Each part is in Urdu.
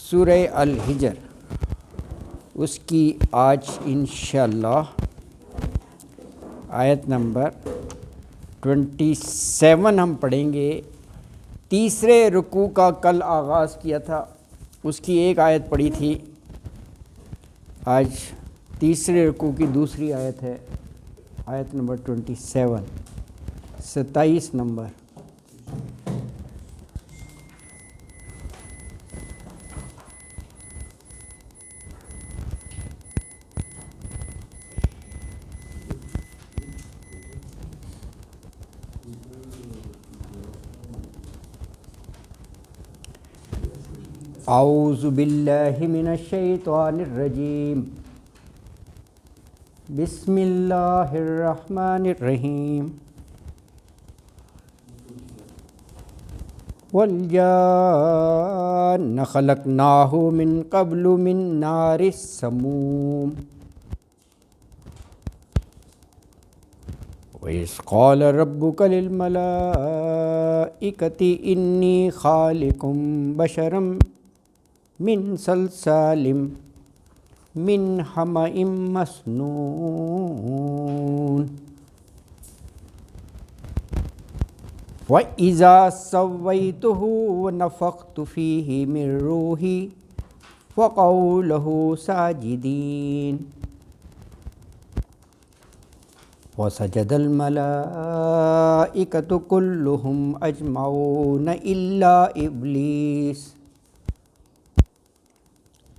سورہ الحجر، اس کی آج انشاءاللہ آیت نمبر 27 ہم پڑھیں گے۔ تیسرے رکوع کا کل آغاز کیا تھا، اس کی ایک آیت پڑھی تھی۔ آج تیسرے رکوع کی دوسری آیت ہے، آیت نمبر 27 نمبر۔ اعوذ باللہ من الشیطان الرجیم، بسم اللہ الرحمن الرحیم۔ والجان خلقناہ من قبل من نار السموم، وَإِذْ قَالَ رَبُّكَ لِلْمَلَائِكَةِ إِنِّي خَالِقٌ بَشَرًا من صلصال من حمأ مسنون، وَإِذَا سَوَّيْتُهُ وَنَفَخْتُ فِيهِ مِن رُّوحِي فَقَعُوا لَهُ سَاجِدِينَ، وَسَجَدَ الْمَلَائِكَةُ كُلُّهُمْ أَجْمَعُونَ إِلَّا إِبْلِيسَ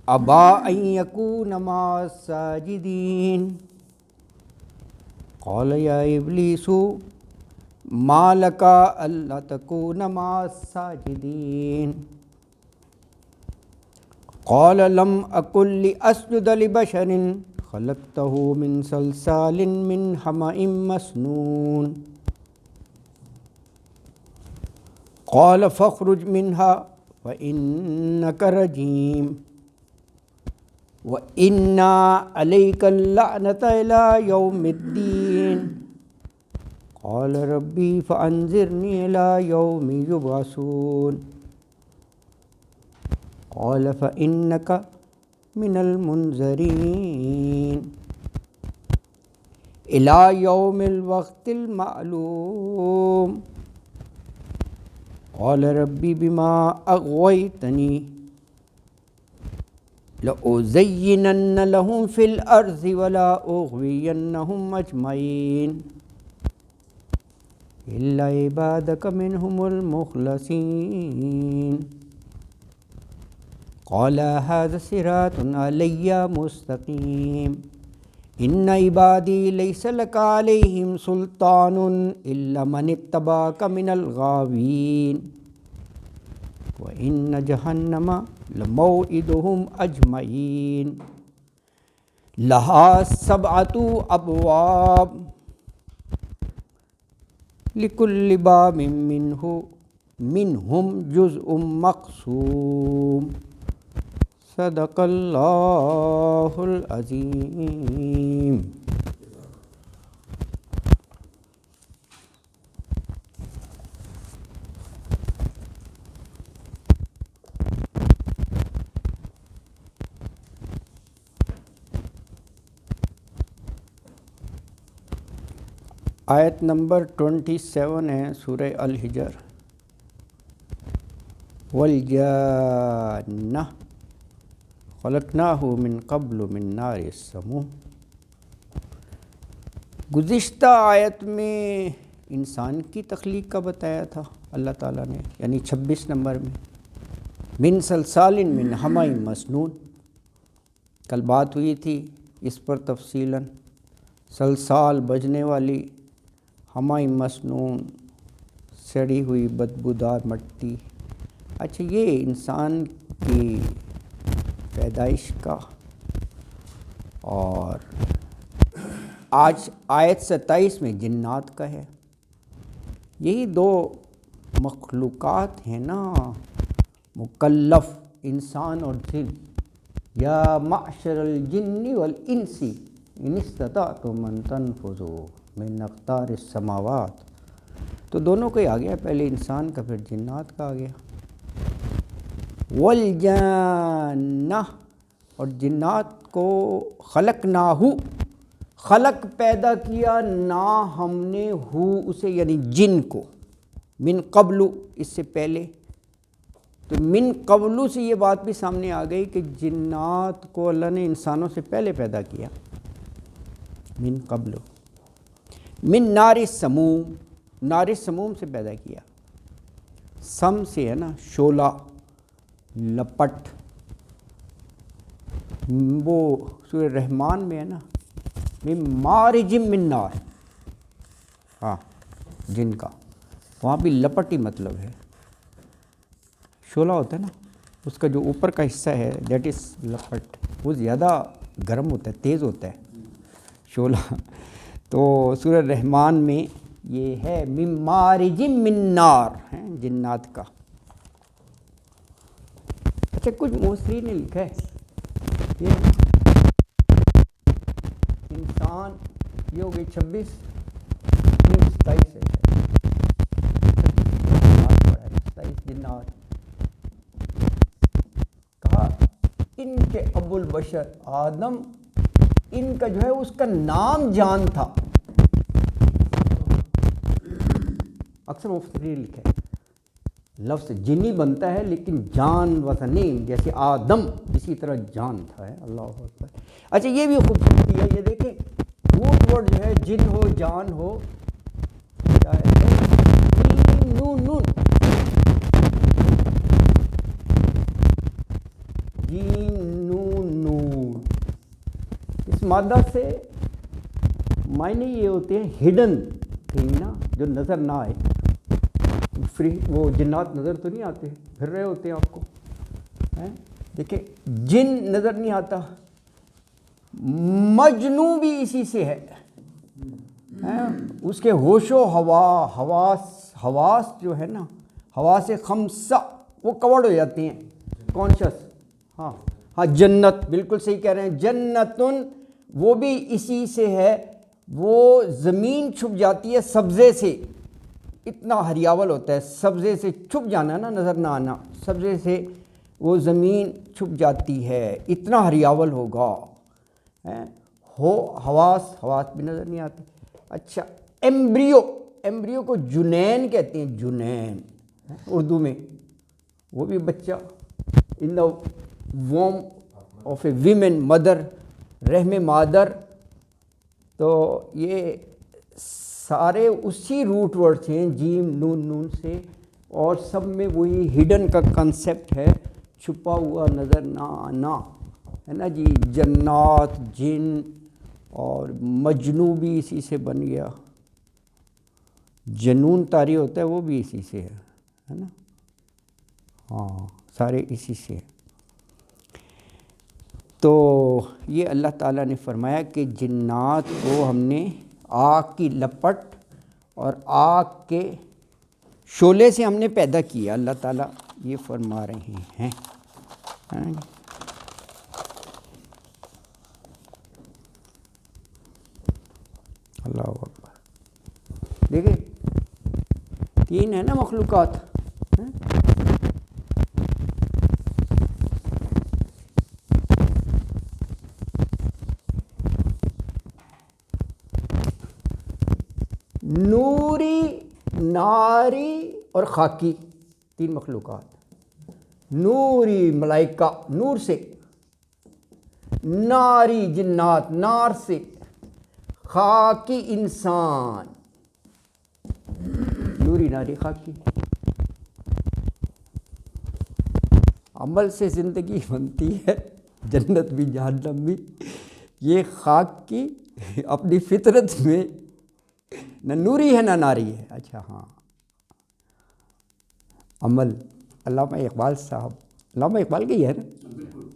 أَبَىٰ أَن يَكُونَ مَعَ السَّاجِدِينَ، قَالَ يَا إِبْلِيسُ مَا لَكَ أَلَّا تَكُونَ مَعَ السَّاجِدِينَ، قَالَ لَمْ أَكُن لِأَسْجُدَ لِبَشَرٍ خَلَقْتَهُ مِن صَلْصَالٍ مِّنْ حَمَإٍ مَّسْنُونٍ، قَالَ فَاخْرُجْ مِنْهَا فَإِنَّكَ رَجِيمٌ، وَإِنَّ عَلَيْكَ اللَّعْنَةَ إِلَىٰ يَوْمِ الدِّينِ، قَالَ رَبِّ فَأَنظِرْنِي إِلَىٰ يَوْمِ يُبْعَثُونَ، قَالَ فَإِنَّكَ مِنَ الْمُنظَرِينَ إِلَىٰ يَوْمِ الْوَقْتِ الْمَعْلُومِ، قَالَ رَبِّ بِمَا أَغْوَيْتَنِي لَأُزَيِّنَنَّ لَهُمْ فِي الْأَرْضِ وَلَأُغْوِيَنَّهُمْ أَجْمَعِينَ إِلَّا عِبَادَكَ مِنْهُمُ الْمُخْلَصِينَ، قَالَ هَٰذَا صِرَاطٌ عَلَيَّ مُسْتَقِيمٌ إِنَّ عِبَادِي لَيْسَ لَكَ عَلَيْهِمْ سُلْطَانٌ إِلَّا مَنِ اتَّبَعَكَ مِنَ الْغَاوِينَ، وَإِنَّ جَهَنَّمَ لَمَوْعِدُهُمْ أَجْمَعِينَ لَهَا 7 أَبْوَابٍ لِكُلِّ بَابٍ مِّنْهُمْ جُزْءٌ مَّقْسُومٌ۔ صدق اللہ العظیم۔ آیت نمبر 27 ہے سورہ الحجر۔ والجان خلقناہ من قبل من نار السموم۔ گزشتہ آیت میں انسان کی تخلیق کا بتایا تھا اللہ تعالیٰ نے، یعنی 26 نمبر میں من صلصال من حمأ مسنون۔ کل بات ہوئی تھی اس پر تفصیلاً، صلصال بجنے والی، حمأ مسنون سڑی ہوئی بدبودار مٹی۔ اچھا، یہ انسان کی پیدائش کا، اور آج آیت 27 میں جنات کا ہے۔ یہی 2 مخلوقات ہیں نا، مکلف انسان اور جن۔ یا معشر الجن والانس ان استطعتم ان تنفذوا من اقطار السماوات، تو دونوں کا ہی آ گیا، پہلے انسان کا پھر جنات کا آ گیا۔ والجانہ، اور جنات کو خلقناہ، خلق پیدا کیا نا ہم نے ہو اسے یعنی جن کو، من قبل اس سے پہلے. تو من قبل سے یہ بات بھی سامنے آ گئی کہ جنات کو اللہ نے انسانوں سے پہلے پیدا کیا. من قبل، من نار السموم، نار السموم سے پیدا کیا. سم سے ہے نا شعلہ، لپٹ. وہ سورہ رحمان میں ہے نا من مارج من نار، ہاں جن کا، وہاں بھی لپٹ ہی مطلب ہے. شعلہ ہوتا ہے نا اس کا جو اوپر کا حصہ ہے دیٹ از لپٹ، وہ زیادہ گرم ہوتا ہے، تیز ہوتا ہے شعلہ. تو سورہ رحمان میں یہ ہے من مارج من نار، ہیں جنات کا. اچھا کچھ مفسرین نے لکھا ہے یہ انسان، یہ ہو گئی 26 27 ہے 27 جنات. کہا ان کے ابو البشر آدم، ان کا جو ہے اس کا نام جان تھا. اکثر مفسرین لکھے لفظ جنی بنتا ہے لیکن جان واز اے نیم، جیسے آدم اسی طرح جان تھا ہے. اللہ اکبر. اچھا یہ بھی خوبصورتی ہے، یہ دیکھیں روٹ ورڈ جو ہے جن ہو جان ہو کیا ہے، جیم نون نون، جیم نون نون. اس مادہ سے معنی یہ ہوتے ہیں ہڈن تھنگ نا، جو نظر نہ آئے. فری وہ جنات نظر تو نہیں آتے، پھر رہے ہوتے ہیں آپ کو. دیکھیں جن نظر نہیں آتا. مجنو بھی اسی سے ہے، اس کے ہوش و حواس جو ہے نا، حواس خمسہ وہ کورڈ ہو جاتے ہیں کانشس. ہاں جنت بالکل صحیح کہہ رہے ہیں. جنتن وہ بھی اسی سے ہے. وہ زمین چھپ جاتی ہے سبزے سے، اتنا ہریاول ہوتا ہے. سبزے سے چھپ جانا نا، نظر نہ آنا، سبزے سے وہ زمین چھپ جاتی ہے، اتنا ہریاول ہوگا. حواس بھی نظر نہیں آتے. اچھا ایمبریو کو جنین کہتے ہیں، جنین اردو میں. وہ بھی بچہ ان دا ووم آف اے ویمن، مدر، رحم مادر. تو یہ سارے اسی روٹ ورڈ ہیں جیم نون نون سے، اور سب میں وہی ہڈن کا کنسیپٹ ہے، چھپا ہوا نظر نہ آنا ہے نا جی. جنات، جن اور مجنو بھی اسی سے بن گیا. جنون طاری ہوتا ہے وہ بھی اسی سے ہے نا. ہاں سارے اسی سے. تو یہ اللہ تعالیٰ نے فرمایا کہ جنات کو ہم نے آگ کی لپٹ اور آگ کے شعلے سے ہم نے پیدا کیا. اللہ تعالیٰ یہ فرما رہے ہیں. اللہ اکبر. دیکھیں 3 ہے نا مخلوقات. نوری، ناری اور خاکی، 3 مخلوقات. نوری ملائکہ نور سے، ناری جنات نار سے، خاکی انسان. نوری، ناری، خاکی. عمل سے زندگی بنتی ہے، جنت بھی جہنم بھی. یہ خاک کی اپنی فطرت میں نہ نوری ہے نہ ناری ہے. اچھا ہاں عمل. علامہ اقبال صاحب، علامہ اقبال کی ہے نا،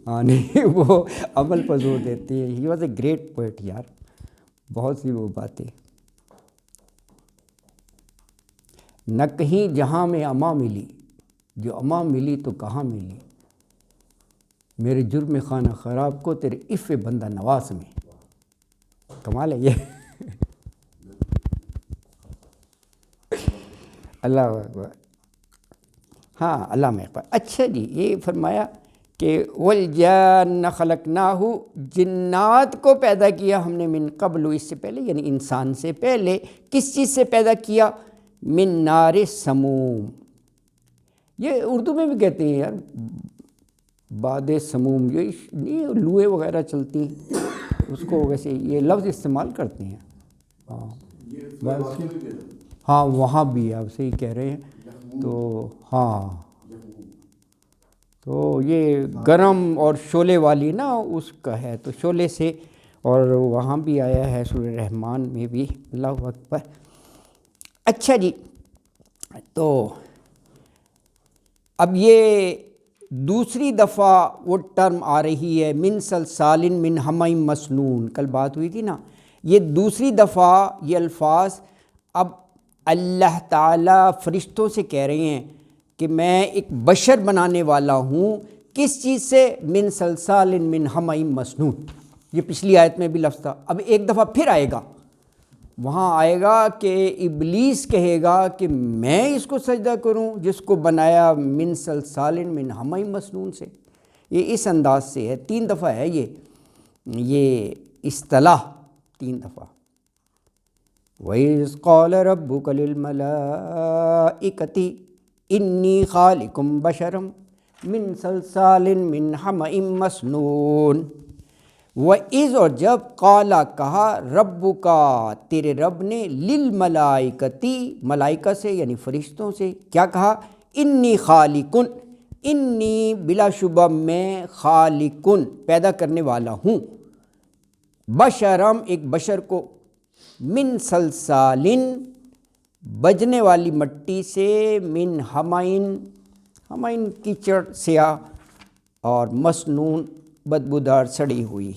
ہاں نہیں وہ عمل پر زور دیتے ہیں. He was a great poet یار. بہت سی وہ باتیں. نہ کہیں جہاں میں اماں ملی، جو اماں ملی تو کہاں ملی، میرے جرم خانہ خراب کو تیرے عفو بندہ نواز میں. کمال ہے یہ. اللہ اکبر. ہاں علامہ اقبال. اچھا جی، یہ فرمایا کہ والجان خلقناہ، جنات کو پیدا کیا ہم نے من قبل، اس سے پہلے یعنی انسان سے پہلے. کس چیز سے پیدا کیا؟ من نار سموم. یہ اردو میں بھی کہتے ہیں یار باد سموم، یہ لوہے وغیرہ چلتی ہیں اس کو ویسے یہ لفظ استعمال کرتے ہیں. ہاں وہاں بھی آپ صحیح کہہ رہے ہیں. تو ہاں تو یہ گرم اور شعلے والی نا اس کا ہے، تو شعلے سے، اور وہاں بھی آیا ہے سورہ رحمان میں بھی. اللہ اکبر. اچھا جی، تو اب یہ دوسری دفعہ وہ ٹرم آ رہی ہے من سلسال من حمأ مسنون. کل بات ہوئی تھی نا، یہ دوسری دفعہ یہ الفاظ اب اللہ تعالیٰ فرشتوں سے کہہ رہے ہیں کہ میں ایک بشر بنانے والا ہوں. کس چیز سے؟ من سلسال من حمأ مسنون. یہ پچھلی آیت میں بھی لفظ تھا. اب ایک دفعہ پھر آئے گا، وہاں آئے گا کہ ابلیس کہے گا کہ میں اس کو سجدہ کروں جس کو بنایا من سلسال من حمأ مسنون سے. یہ اس انداز سے ہے. 3 دفعہ ہے یہ اصطلاح 3 دفعہ. وَإِذْ قَالَ رَبُّكَ لِلْمَلَائِكَةِ إِنِّي خَالِقٌ بَشَرًا مِّن صَلْصَالٍ مِّنْ حَمَإٍ مَّسْنُونٍ. وَإِذْ، اور جب، قَالَ کہا، رَبُّكَ تیرے رب نے، لِلْمَلَائِكَةِ ملائکہ سے یعنی فرشتوں سے کیا کہا؟ إِنِّي خَالِقٌ، انی بلا شبہ میں، خالقٌ پیدا کرنے والا ہوں، بشرم ایک بشر کو، من سلسالن بجنے والی مٹی سے، من حمائن حمائن کیچڑ سیاہ، اور مسنون بدبودار سڑی ہوئی.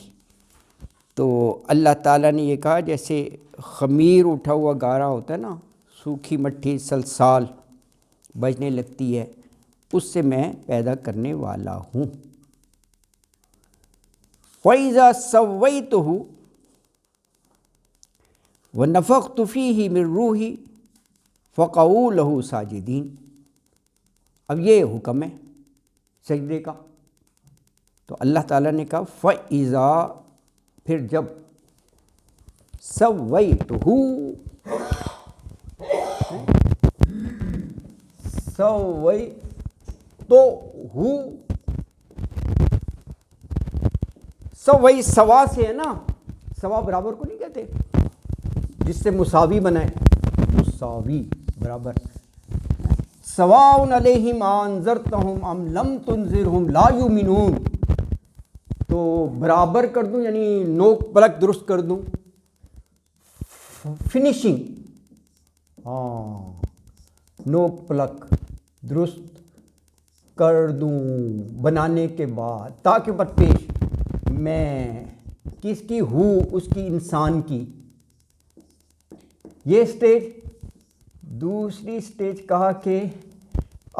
تو اللہ تعالیٰ نے یہ کہا جیسے خمیر اٹھا ہوا گارا ہوتا ہے نا، سوکھی مٹی سلسال بجنے لگتی ہے، اس سے میں پیدا کرنے والا ہوں. فَإِذَا سَوَّيْتُهُ وَنَفَخْتُ فِيهِ مِن رُّوحِي فَقَعُوا لَهُ سَاجِدِينَ. اب یہ حکم ہے سجدے کا. تو اللہ تعالیٰ نے کہا فَإِذَا، پھر جب، سَوَّيْتُهُ سوئی سوا سے ہے نا، سوا برابر کو نہیں کہتے، جس سے مساوی بنائے، مساوی برابر. سواء علیہم انذرتہم ام لم تنذرہم لا یؤمنون. تو برابر کر دوں یعنی نوک پلک درست کر دوں، فنیشنگ، نوک پلک درست کر دوں بنانے کے بعد، تاکہ پر پیش میں کس کی ہوں، اس کی انسان کی. یہ سٹیج. دوسری سٹیج کہا کہ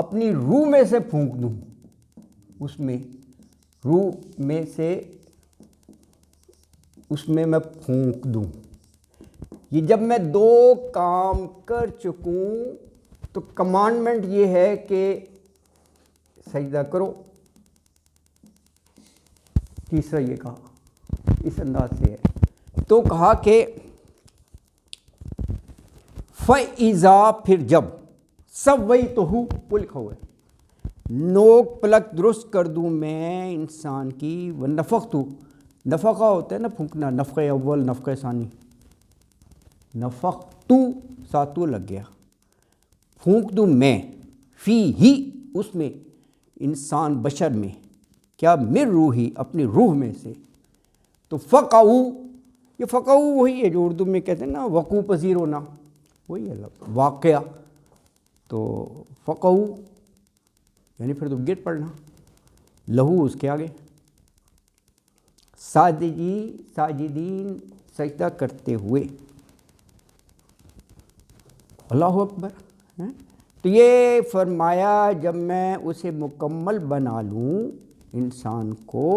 اپنی روح میں سے پھونک دوں، اس میں روح میں سے اس میں پھونک دوں. یہ جب میں 2 کام کر چکوں تو کمانڈمنٹ یہ ہے کہ سجدہ کرو. تیسرا یہ کہا اس انداز سے ہے. تو کہا کہ فَإِذَا، پھر جب، سَوَّيْتُهُ وہ لکھا ہوا ہے، نوک پلک درست کر دوں میں انسان کی. وَنَفَخْتُ، نفخہ ہوتا ہے نا پھونکنا، نفخہ اول نفخہ ثانی، نفخت ساتو لگ گیا، پھونک دوں میں، فی ہی اس میں، انسان بشر میں، کیا، من روحی اپنی روح میں سے. تو فقعوا، یہ فقعوا وہی ہے جو اردو میں کہتے ہیں نا وقوع پذیر ہونا، وہی ہے واقعہ. تو فقعوا یعنی پھر تم گر پڑنا، لہو اس کے آگے، ساجدین سجدہ کرتے ہوئے. اللہ اکبر. تو یہ فرمایا جب میں اسے مکمل بنا لوں، انسان کو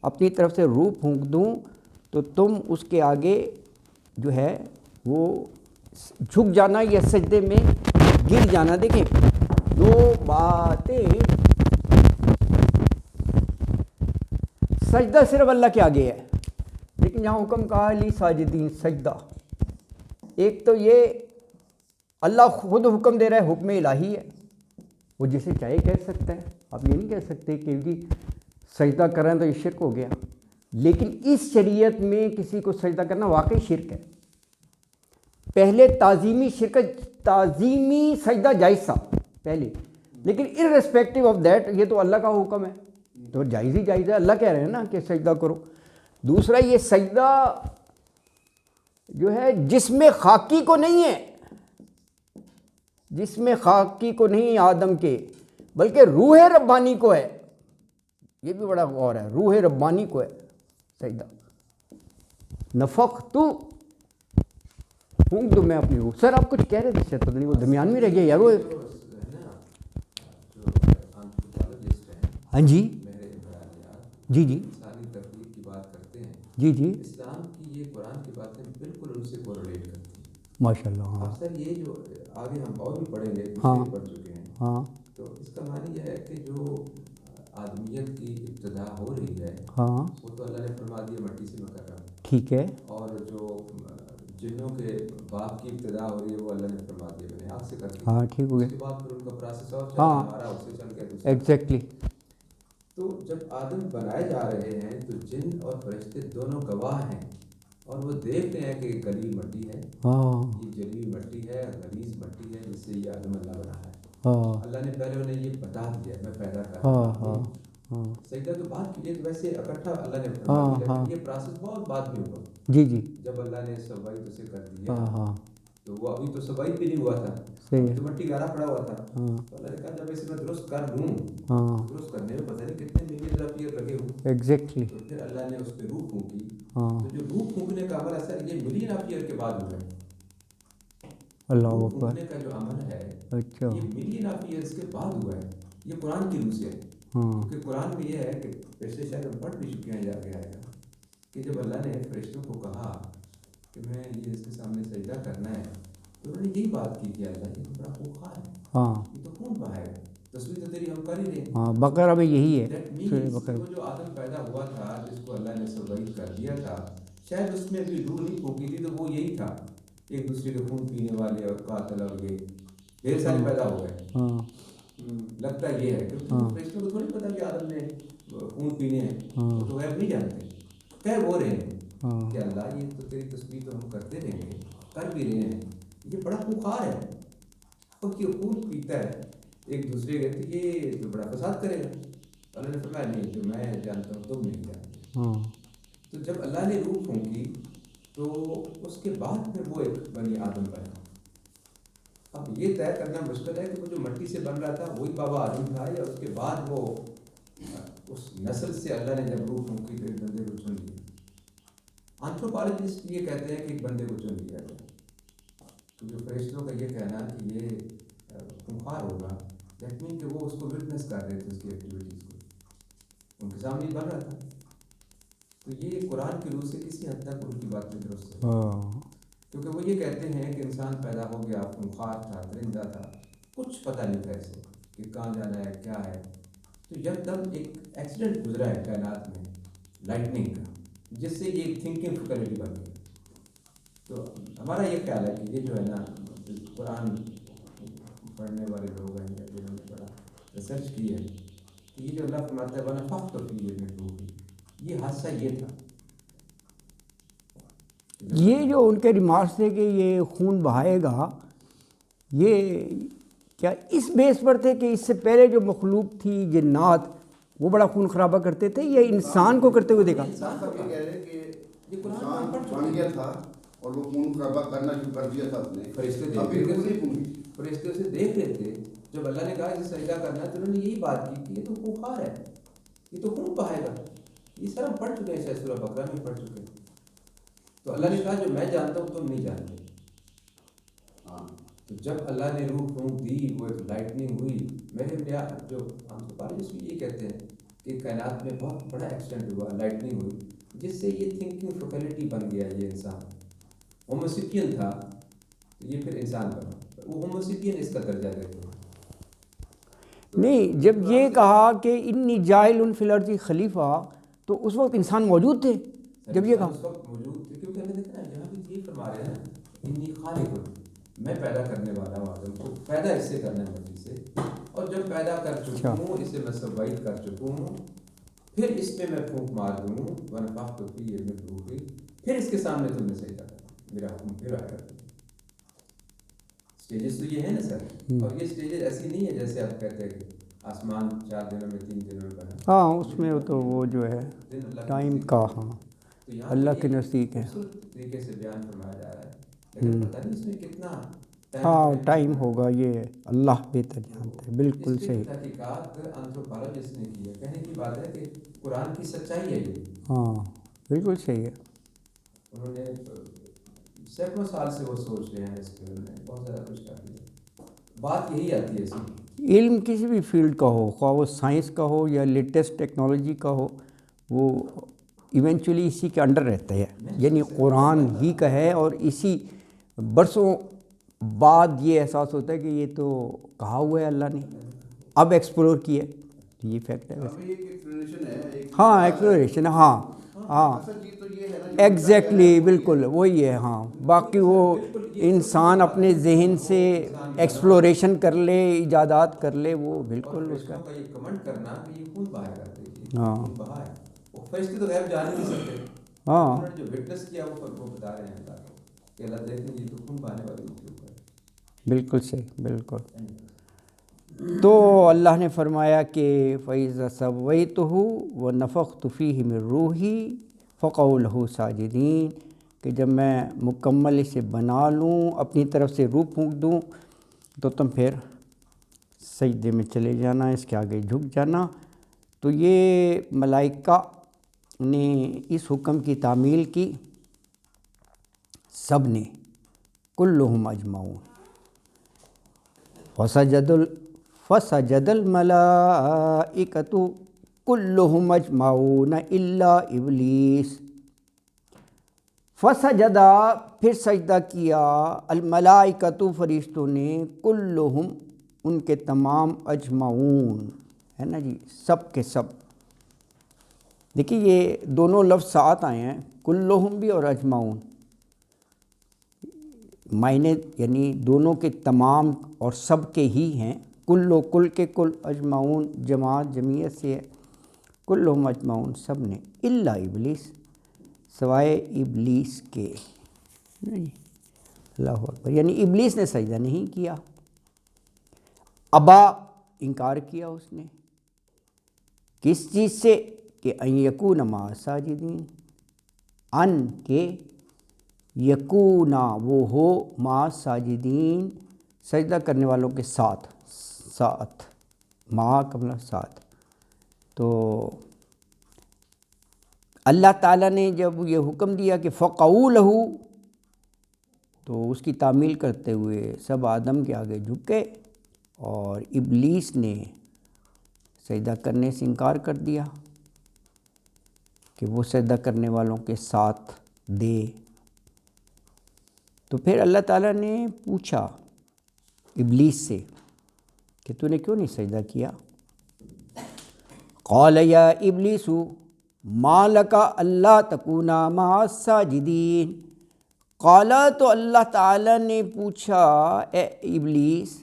اپنی طرف سے روح پھونک دوں، تو تم اس کے آگے جو ہے وہ جھک جانا یا سجدے میں گر جانا. دیکھیں دو باتیں. سجدہ صرف اللہ کے آگے ہے، لیکن یہاں حکم کہا لی ساجدین سجدہ. ایک تو یہ اللہ خود حکم دے رہا ہے، حکم الہی ہے، وہ جسے چاہے کہہ سکتا ہے. آپ یہ نہیں کہہ سکتے کہ جی سجدہ کر رہے ہیں تو یہ شرک ہو گیا. لیکن اس شریعت میں کسی کو سجدہ کرنا واقعی شرک ہے. پہلے تعظیمی تعظیمی سجدہ جائز تھا پہلے، لیکن ارریسپیکٹو آف دیٹ یہ تو اللہ کا حکم ہے تو جائز ہی جائز ہے. اللہ کہہ رہے ہیں نا کہ سجدہ کرو. دوسرا یہ سجدہ جو ہے جس میں خاکی کو نہیں ہے، جس میں خاکی کو نہیں آدم کے، بلکہ روح ربانی کو ہے. یہ بھی بڑا غور ہے، روح ربانی کو ہے سجدہ. نفخت پھونک دو میں اپنی روح. سر آپ کچھ کہہ رہے تھے شاید، پتہ نہیں وہ درمیان میں رہ گیا یار. وہ ہاں جی جی جی انسانی تخلیق کی بات کرتے ہیں جی جی اسلام کی یہ قرآن کی باتیں بالکل ان سے کوریلیٹ کرتی ہیں ماشاء اللہ. ہاں سر یہ جو آگے ہم اور بھی پڑھیں گے ہاں پڑھ چکے ہیں، ہاں تو اس کا معنی یہ ہے کہ جو آدمیت کی ابتدا ہو رہی ہے ہاں وہ تو اللہ نے فرما دیا مٹی سے میں کر رہا ہوں، ٹھیک ہے. اور جو جنوں کے باپ کی ابتدا ہو رہی ہے وہ اللہ نے فرما دیا میں نے آگ سے کر دی. ہاں ٹھیک ہو اس گیا. کے بعد پھر ان کا پروسیس اور ہاں ہمارا اس سے چل کے ایگزیکٹلی. تو جب آدم بنائے جا رہے ہیں تو جن اور فرشتے دونوں گواہ ہیں اور وہ دیکھ رہے ہیں کہ یہ گلی مٹی ہے، یہ جلی مٹی ہے، غلیظ مٹی ہے جس سے یہ آدم اللہ بنا ہے. اللہ نے پہلے انہیں یہ بتا دیا میں پیدا کر رہا ہوں. سجدہ تو بات کی تو ویسے اکٹھا اللہ نے فرما دیا، لیکن یہ پروسیس بہت بعد میں ہوا. جی جی جب اللہ نے صفائی تو سے کر دیا تو وہ ابھی تو صفائی بھی نہیں ہوا تھا، تو مٹی گالا پڑا ہوا تھا. تو اللہ نے کہا جب اسے میں درست کر لوں، درست کرنے میں پتہ نہیں کتنے ملین آف ایئر لگے ہوں. ایگزیکٹلی. تو پھر اللہ نے اس پہ روح پھونکی. تو جو روح پھونکنے کا عمل اثر یہ ملین آف ایئر کے بعد ہوا ہے. اللہ روح اکبر. پھونکنے کا جو عمل ہے اچھا یہ ملین آف ایئرس کے بعد ہوا ہے. یہ قرآن کی روح سے ہے، کیونکہ قرآن میں یہ ہے کہ پچھلے شاید ہم پڑھ بھی چکے ہیں، جا کے آئے گا کہ جب اللہ نے فرشتوں کو کہا کہ میں یہ اس کے سامنے سجدہ کرنا ہے تو انہوں نے یہی بات کی کہ اللہ یہ تو بڑا خوفار ہے، یہ تو خون بہائے گا. تصویر تو تیری ہم کر ہی رہے ہیں. بقرہ میں یہی ہے. دیٹ مینس وہ جو آدم پیدا ہوا تھا جس کو اللہ نے سروائی کر دیا تھا، شاید اس میں بھی روح نہیں پھونکی تھی تو وہ یہی تھا ایک دوسرے کے خون پینے والے اور قاتل اور یہ ڈھیر سارے پیدا ہو گئے. لگتا یہ ہے کہ فرشتوں کو تھوڑی پتا کہ آدم نے خون پینے ہیں، وہ تو غیب نہیں جانتے. کہہ وہ رہے ہیں کہ اللہ یہ تو تیری تصویر تو ہم کرتے رہیں گے، کر بھی رہے ہیں، یہ بڑا خوفار ہے اور یہ خون پیتا ہے ایک دوسرے کے، تو یہ تو بڑا فساد کرے گا. اللہ نے فرمایا نہیں، جو میں جانتا ہوں تم نہیں جانتے. تو جب اللہ نے روح پھونکی تو اس کے بعد پھر وہ ایک بنی آدم بنا. اب یہ طے کرنا مشکل ہے کہ وہ جو مٹی سے بن رہا تھا وہی بابا آدم تھا یا اس کے بعد وہ اس نسل سے اللہ نے جب روح پھونکی تو ایک بندے کو چن لیا. آنتھروپالوجسٹ یہ کہتے ہیں کہ ایک بندے کو چن لیا گیا. تو جو فرشتوں کا یہ کہنا کہ یہ خونخوار ہوگا، دیٹ مین کہ وہ اس کو وٹنس کر رہے تھے اس کی ایکٹیویٹیز کو، ان کے سامنے بن رہا تھا. تو یہ قرآن کی روح سے کسی حد تک ان کی باتیں درست ہے، کیونکہ وہ یہ کہتے ہیں کہ انسان پیدا ہو گیا، خونخوار تھا، درندہ تھا، کچھ پتہ نہیں تھا اسے کہ کہاں جانا ہے کیا ہے. تو جب تک ایک ایکسیڈنٹ گزرا ہے کائنات میں لائٹننگ کا، جس سے یہ تھنکنگ فیکلٹی بن گئی. تو ہمارا یہ خیال ہے کہ یہ جو ہے نا قرآن پڑھنے والے لوگ ہیں یا جنہوں نے بڑا ریسرچ کی ہے کہ یہ جو اللہ فرماتا ہے ونفخت فیہ من روحی، یہ حادثہ یہ تھا. یہ جو ان کے ریمارکس تھے کہ یہ خون بہائے گا، یہ کیا اس بیس پر تھے کہ اس سے پہلے جو مخلوق تھی جنات وہ بڑا خون خرابہ کرتے تھے یا انسان کو کرتے ہوئے دیکھا؟ انسان کو کہہ رہے ہیں کہ یہ قرآن بن گیا تھا اور وہ خون خرابہ کرنا شروع کر دیا تھا اس نے. فرشتے اسے دیکھ رہے تھے. جب اللہ نے کہا اسے سجدہ کرنا تو انہوں نے یہی بات کی کہ یہ تو خوفار ہے، یہ تو خون بہائے گا. یہ سر ہم پڑھ چکے ہیں، شاید سورہ بقرہ میں پڑھ چکے ہیں. تو اللہ نے کہا جو میں جانتا ہوں تم نہیں جانتے. تو جب اللہ نے روح پھونک دی، وہ ایک لائٹننگ ہوئی. میرے جو ہم سپارش بھی یہ کہتے ہیں کہ کائنات میں بہت بڑا ایکسیڈنٹ ہوا، لائٹننگ ہوئی، جس سے یہ تھنکنگ فیکلٹی بن گیا. یہ انسان ہوموسیپین تھا تو یہ پھر انسان بنا. وہ ہوموسیپین اس کا درجہ دیتے ہیں. نہیں، جب یہ کہا کہ انی جاعل فی الارض خلیفہ، تو اس وقت انسان موجود تھے جب یہ کہا؟ اس وقت موجود تھے، کیونکہ ہمیں دیکھنا ہے یہاں بھی یہ فرما رہے ہیں انی خالق، میں پیدا کرنے والا ہوں آدم کو، پیدا اس سے کرنا ہے مٹی سے، اور جب پیدا کر چکا ہوں اسے میں سبویت کر چکا ہوں، پھر اس پہ میں پھونک مار دوں ونفخت فیہ من روحی، پھر اس کے سامنے تم نے سجدہ کرنا، میرا حکم پھر آئے گا۔ اسٹیجز تو یہ ہے نا سر، اور یہ اسٹیجز ایسی نہیں ہے جیسے آپ کہتے ہیں کہ آسمان 4 دنوں میں 3 دنوں میں بنا، ہاں اس میں تو وہ جو ہے ٹائم کا، ہاں اللہ کے نزدیک ہے، طریقے سے بیان فرمایا جا رہا ہے، لیکن پتہ نہیں اس میں کتنا ہاں ٹائم ہوگا، یہ اللہ بہتر جانتا ہے، بالکل صحیح، تحقیقات انتھروپولوجسٹ نے کی ہے۔ کہنے کی بات ہے کہ قرآن کی سچائی ہے یہ، ہاں بالکل صحیح ہے۔ انہوں نے سینکڑوں سال سے وہ سوچ رہے ہیں اس کے، انہوں نے بہت زیادہ کچھ کر دیا، بات یہی آتی ہے اس میں۔ علم کسی بھی فیلڈ کا ہو، خواہ وہ سائنس کا ہو یا لیٹسٹ ٹیکنالوجی کا ہو، وہ ایونچولی اسی کے انڈر رہتا ہے، یعنی قرآن ہی کا ہے، اور اسی برسوں بعد یہ احساس ہوتا ہے کہ یہ تو کہا ہوا ہے اللہ نے، اب ایکسپلور کیا ہے، یہ فیکٹ ہے ویسے۔ ہاں ایکسپلوریشن، ہاں ہاں ایگزیکٹلی، بالکل وہی ہے، ہاں باقی وہ انسان اپنے ذہن سے ایکسپلوریشن کر لے، ایجادات کر لے، وہ بالکل اس کا یہ کمنٹ کرنا کہ یہ خون بہایا کرتے تھے، ہاں خون بہا ہے، وہ فرشتے تو غیب جان نہیں سکتے، ہاں انہوں نے جو وٹنس کیا وہ بتا رہے ہیں اللہ کو کہ اللہ دیکھیں یہ تو خون بہانے والی ان کے اوپر، بالکل صحیح، بالکل۔ تو اللہ نے فرمایا کہ فَإِذَا سَوَّيْتُهُ وَنَفَخْتُ فِيهِ مِن رُوحِي فَقَعُوا لَهُ سَاجِدِينَ، کہ جب میں مکمل اسے بنا لوں، اپنی طرف سے روح پھونک دوں، تو تم پھر سجدے میں چلے جانا، اس کے آگے جھک جانا۔ تو یہ ملائکہ نے اس حکم کی تعمیل کی، سب نے، کلہم اجمعون، فسجد الملائکۃ کلہم اجمعون الا ابلیس، فسجدہ پھر سجدہ کیا، الملائکۃ فرشتوں نے، کلہم ان کے تمام، اجمعون ہے نا جی، سب کے سب۔ دیکھیے یہ دونوں لفظ ساتھ آئے ہیں، کلہم بھی اور اجمعون، معنی یعنی دونوں کے تمام اور سب کے ہی ہیں، کل و کل کے کل، اجمعون جماعت جمعیت سے ہے، کلہم اجمعون سب نے، الا ابلیس سوائے ابلیس کے، اللہ اکبر، یعنی ابلیس نے سجدہ نہیں کیا، ابا انکار کیا اس نے، کس چیز سے؟ کہ ان یکون مع الساجدین، ان کے یکونا وہ ہو، مع الساجدین سجدہ کرنے والوں کے ساتھ، ساتھ مع کا مطلب ساتھ۔ تو اللہ تعالیٰ نے جب یہ حکم دیا کہ فقعوا لہ، تو اس کی تعمیل کرتے ہوئے سب آدم کے آگے جھکے، اور ابلیس نے سجدہ کرنے سے انکار کر دیا کہ وہ سجدہ کرنے والوں کے ساتھ دے۔ تو پھر اللہ تعالیٰ نے پوچھا ابلیس سے کہ تو نے کیوں نہیں سجدہ کیا؟ قال یا ابلیس ما لک الا تکون مع الساجدین، قالا تو اللہ تعالیٰ نے پوچھا اے ابلیس،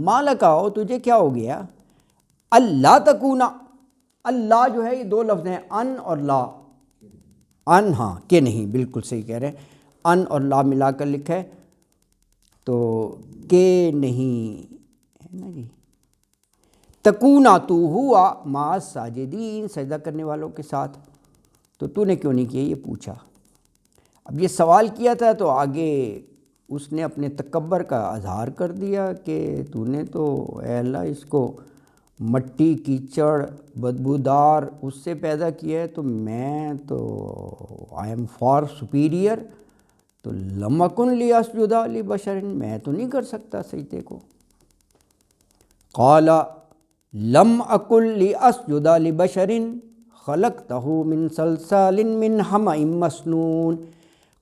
ما لک، تجھے کیا ہو گیا، اللہ تکونا، اللہ جو ہے یہ دو لفظ ہیں، ان اور لا، ان ہاں کہ نہیں، بالکل صحیح کہہ رہے ہیں، ان اور لا ملا کر لکھا ہے، تو کہ نہیں ہے نا جی، تکونا تو ہوا مع الساجدین سجدہ کرنے والوں کے ساتھ، تو نے کیوں نہیں کیا، یہ پوچھا۔ اب یہ سوال کیا تھا تو آگے اس نے اپنے تکبر کا اظہار کر دیا کہ تو نے تو اے اللہ اس کو مٹی کیچڑ بدبودار اس سے پیدا کیا ہے، تو میں تو آئی ایم فار سپیریئر، تو لم اکن لیسجد لبشر، میں تو نہیں کر سکتا سجدے کو۔ قال لم اکن لیسجد لبشر خلقتہ من صلصال من حمأ مسنون،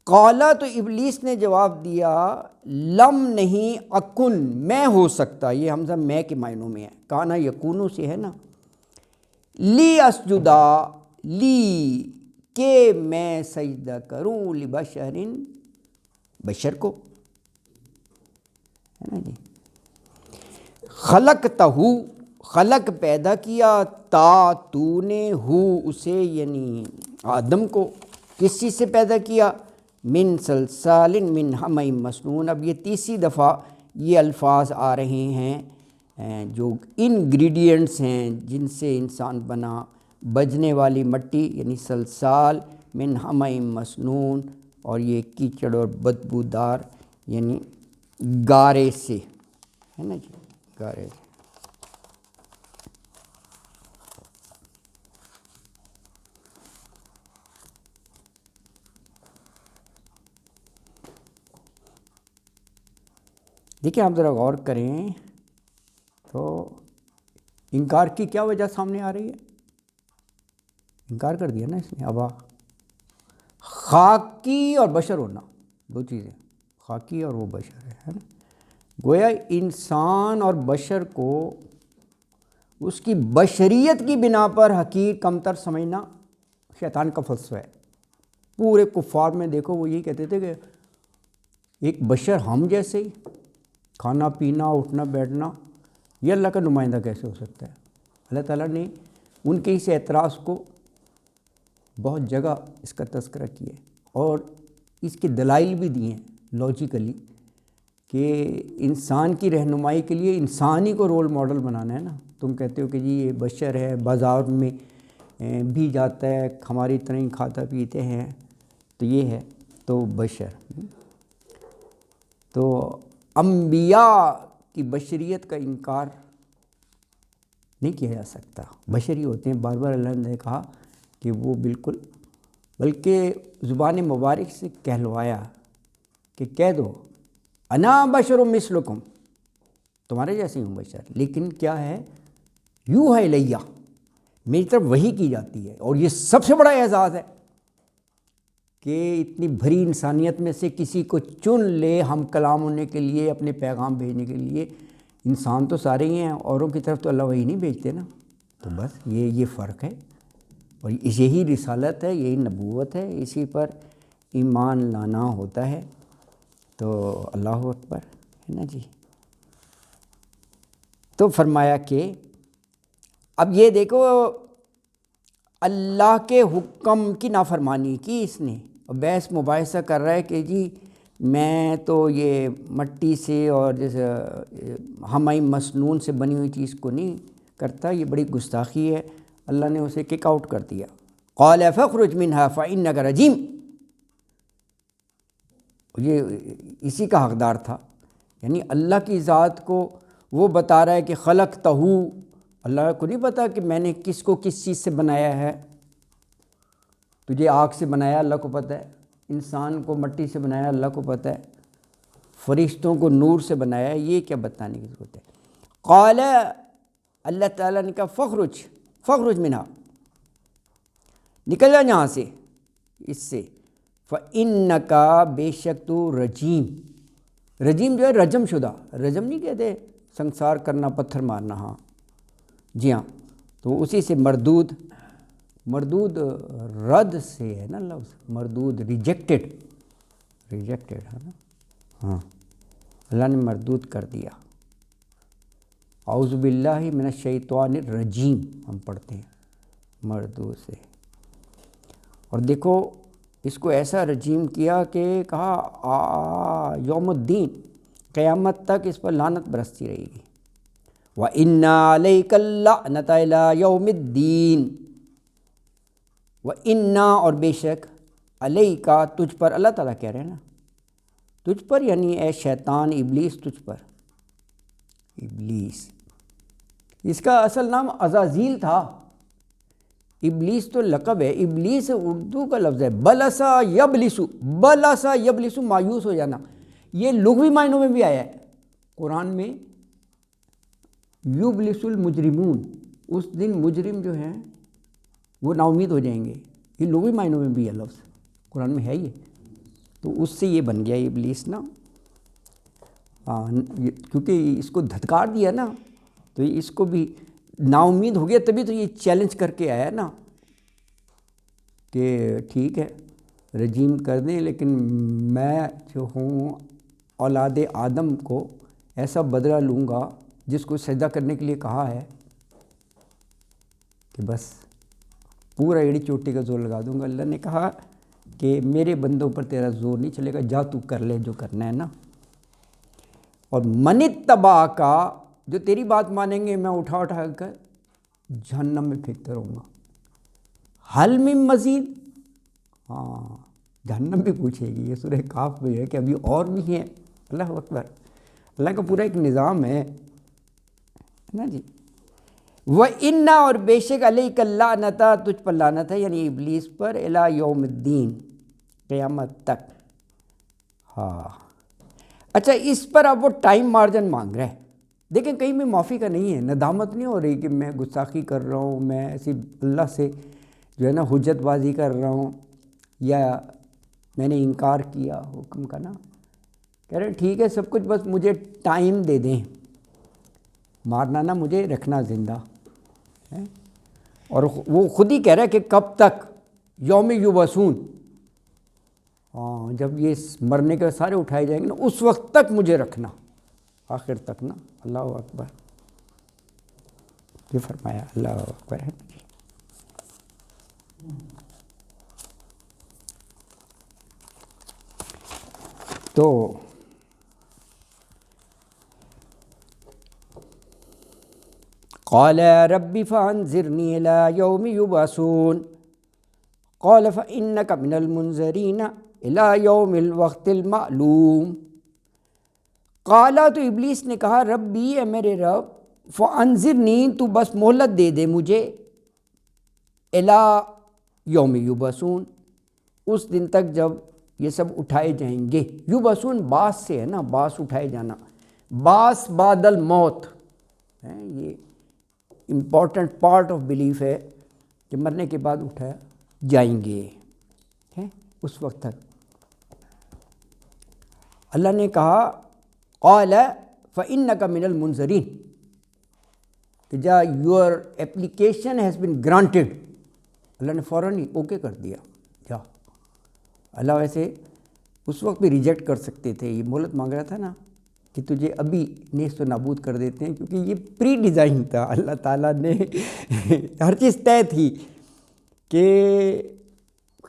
قالا تو ابلیس نے جواب دیا لم نہیں اکن میں ہو سکتا، یہ حمزہ میں کے معنوں میں ہے، کانا یکونو سے ہے نا، لی اسجدا لی کہ میں سجدہ کروں لبشرن بشر کو، ہے نا جی، خلقتہو خلق پیدا کیا، تا تو نے ہو اسے یعنی آدم کو، کس چیز سے پیدا کیا، من سلسال من حمأ مسنون۔ اب یہ تیسری دفعہ یہ الفاظ آ رہے ہیں جو انگریڈینٹس ہیں جن سے انسان بنا، بجنے والی مٹی یعنی سلسال، من حمأ مسنون، اور یہ کیچڑ اور بدبودار یعنی گارے سے، ہے نا جی، گارے سے۔ دیکھیں آپ ذرا غور کریں تو انکار کی کیا وجہ سامنے آ رہی ہے، انکار کر دیا نا اس نے، ابا، خاکی اور بشر ہونا، دو چیزیں، خاکی اور وہ بشر ہے نا، گویا انسان اور بشر کو اس کی بشریت کی بنا پر حقیر کمتر سمجھنا شیطان کا فلسفہ ہے۔ پورے کفار میں دیکھو وہ یہی کہتے تھے کہ ایک بشر ہم جیسے ہی، کھانا پینا اٹھنا بیٹھنا، یہ اللہ کا نمائندہ کیسے ہو سکتا ہے؟ اللہ تعالیٰ نے ان کے اس اعتراض کو بہت جگہ اس کا تذکرہ کیا ہے اور اس کے دلائل بھی دیے ہیں لاجیکلی، کہ انسان کی رہنمائی کے لیے انسان ہی کو رول ماڈل بنانا ہے نا۔ تم کہتے ہو کہ جی یہ بشر ہے، بازار میں بھی جاتا ہے، ہماری طرح ہی کھاتا پیتے ہیں، تو یہ ہے تو بشر۔ تو انبیاء کی بشریت کا انکار نہیں کیا جا سکتا، بشری ہوتے ہیں، بار بار اللہ نے کہا کہ وہ بالکل، بلکہ زبان مبارک سے کہلوایا کہ کہہ دو انا بشر مثلکم، تمہارے جیسے ہوں بشر، لیکن کیا ہے، یوحی الیہ، میری طرف وحی کی جاتی ہے، اور یہ سب سے بڑا اعزاز ہے کہ اتنی بھری انسانیت میں سے کسی کو چن لے ہم کلام ہونے کے لیے، اپنے پیغام بھیجنے کے لیے۔ انسان تو سارے ہی ہیں، اوروں کی طرف تو اللہ وحی نہیں بھیجتے نا، تو بس یہ فرق ہے، اور یہی رسالت ہے، یہی نبوت ہے، اسی پر ایمان لانا ہوتا ہے۔ تو اللہ اکبر، ہے نا جی۔ تو فرمایا کہ اب یہ دیکھو اللہ کے حکم کی نافرمانی کی اس نے، اور بحث مباحثہ کر رہا ہے کہ جی میں تو یہ مٹی سے اور جیسے حمأ مسنون سے بنی ہوئی چیز کو نہیں کرتا، یہ بڑی گستاخی ہے۔ اللہ نے اسے کک آؤٹ کر دیا، قال فاخرج منها فإنك رجیم، یہ اسی کا حقدار تھا، یعنی اللہ کی ذات کو وہ بتا رہا ہے کہ خلقتہ، اللہ کو نہیں پتا کہ میں نے کس کو کس چیز سے بنایا ہے، تجھے آگ سے بنایا اللہ کو پتہ ہے، انسان کو مٹی سے بنایا اللہ کو پتہ ہے، فرشتوں کو نور سے بنایا ہے، یہ کیا بتانے کی ضرورت ہے۔ قال، اللہ تعالیٰ نے کہا فخرج منہا، نکل جا یہاں سے، اس سے، فإنک، بے شک تو رجیم، رجیم جو ہے رجم شدہ، رجم نہیں کہتے سنسار کرنا، پتھر مارنا، ہاں جی ہاں، تو اسی سے مردود رد سے ہے نا لفظ، مردود ریجیکٹڈ ہے نا، ہاں اللہ نے مردود کر دیا۔ اعوذ باللہ من الشیطان الرجیم ہم پڑھتے ہیں، مردود سے، اور دیکھو اس کو ایسا رجیم کیا کہ کہا یوم الدین، قیامت تک اس پر لعنت برستی رہے گی۔ وَإِنَّ عَلَيْكَ اللَّعْنَةَ إِلَىٰ يَوْمِ الدِّينِ، وَإِنَّ، اور بے شک، عَلَيْكَ، تجھ پر، اللہ تعالیٰ کہہ رہے ہیں نا تجھ پر، یعنی اے شیطان ابلیس تجھ پر، ابلیس اس کا اصل نام عزازیل تھا، ابلیس تو لقب ہے، ابلیس اردو کا لفظ ہے، بلسا یبلسو، مایوس ہو جانا، یہ لغوی معنوں میں بھی آیا ہے قرآن میں، یبلس المجرمون، اس دن مجرم جو ہیں وہ نا امید ہو جائیں گے، یہ لغوی معنوں میں بھی ہے لفظ، قرآن میں ہے یہ، تو اس سے یہ بن گیا ابلیس نا، کیونکہ اس کو دھتکار دیا نا، تو اس کو بھی نا امید ہو گیا، تبھی تو یہ چیلنج کر کے آیا نا کہ ٹھیک ہے رجیم کر دیں، لیکن میں جو ہوں اولاد آدم کو ایسا بدلہ لوں گا جس کو سجدہ کرنے کے لیے کہا ہے کہ بس پورا ایڑی چوٹی کا زور لگا دوں گا۔ اللہ نے کہا کہ میرے بندوں پر تیرا زور نہیں چلے گا، جا تو کر لے جو کرنا ہے نا۔ اور من اتبع کا، جو تیری بات مانیں گے میں اٹھا کر جہنم میں پھینکتا رہوں گا۔ حل من مزید، ہاں جہنم بھی پوچھے گی، یہ سورہ کاف میں ہے کہ ابھی اور بھی ہیں۔ اللہ اکبر، اللہ کا پورا ایک نظام ہے نا جی۔ وَإِنَّ، اور بے شک عَلَيْكَ اللَّعْنَةَ، تجھ پر لعنت ہے، یعنی ابلیس پر، إِلَى يَوْمِ الدِّينِ، قیامت تک۔ ہاں اچھا، اس پر اب وہ ٹائم مارجن مانگ رہا ہے۔ دیکھیں کہیں میں معافی کا نہیں ہے، ندامت نہیں ہو رہی کہ میں گستاخی کر رہا ہوں، میں ایسی اللہ سے جو ہے نا حجت بازی کر رہا ہوں، یا میں نے انکار کیا حکم کا نا۔ کہہ رہے ہیں ٹھیک ہے سب کچھ، بس مجھے ٹائم دے دیں، مارنا نہ مجھے، رکھنا زندہ ہے۔ اور وہ خود ہی کہہ رہا ہے کہ کب تک، یوم یبعثون، ہاں جب یہ مرنے کے سارے اٹھائے جائیں گے نا، اس وقت تک مجھے رکھنا، آخر تک نا۔ اللہ اکبر، یہ فرمایا، اللہ اکبر ہے۔ تو قال رب فانظرنی الی یوم یبعثون قال فانک من المنظرین الی یوم الوقت المعلوم۔ قالا، تو ابلیس نے کہا، ربی، اے میرے رب، فانظرنی، تو بس مہلت دے دے مجھے، الی یوم یبعثون، اس دن تک جب یہ سب اٹھائے جائیں گے۔ یبعثون باس سے ہے نا، باس اٹھائے جانا، باس بعد الموت ہے، یہ امپورٹنٹ پارٹ آف بلیف ہے کہ مرنے کے بعد اٹھائے جائیں گے، اس وقت تک۔ اللہ نے کہا قال فإنک من المنظرین، کہ جا your application has been granted, اللہ نے فوراً ہی اوکے کر دیا، جا۔ اللہ ویسے اس وقت بھی ریجیکٹ کر سکتے تھے، یہ مہلت مانگ رہا تھا نا کہ تجھے ابھی نیست و نابود کر دیتے ہیں، کیونکہ یہ پری ڈیزائن تھا، اللہ تعالیٰ نے ہر چیز طے تھی کہ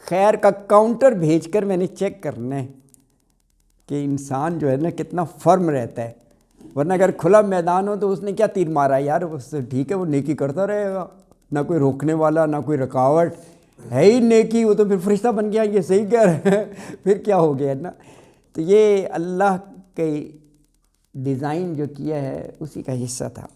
خیر کا کاؤنٹر بھیج کر میں نے چیک کرنا ہے کہ انسان جو ہے نا کتنا فرم رہتا ہے، ورنہ اگر کھلا میدان ہو تو اس نے کیا تیر مارا یار، اس سے ٹھیک ہے وہ نیکی کرتا رہے گا، نہ کوئی روکنے والا نہ کوئی رکاوٹ، ہے ہی نیکی، وہ تو پھر فرشتہ بن گیا، یہ صحیح کہہ رہے ہیں، پھر کیا ہو گیا نا۔ تو یہ اللہ کے ڈیزائن جو کیا ہے اسی کا حصہ تھا۔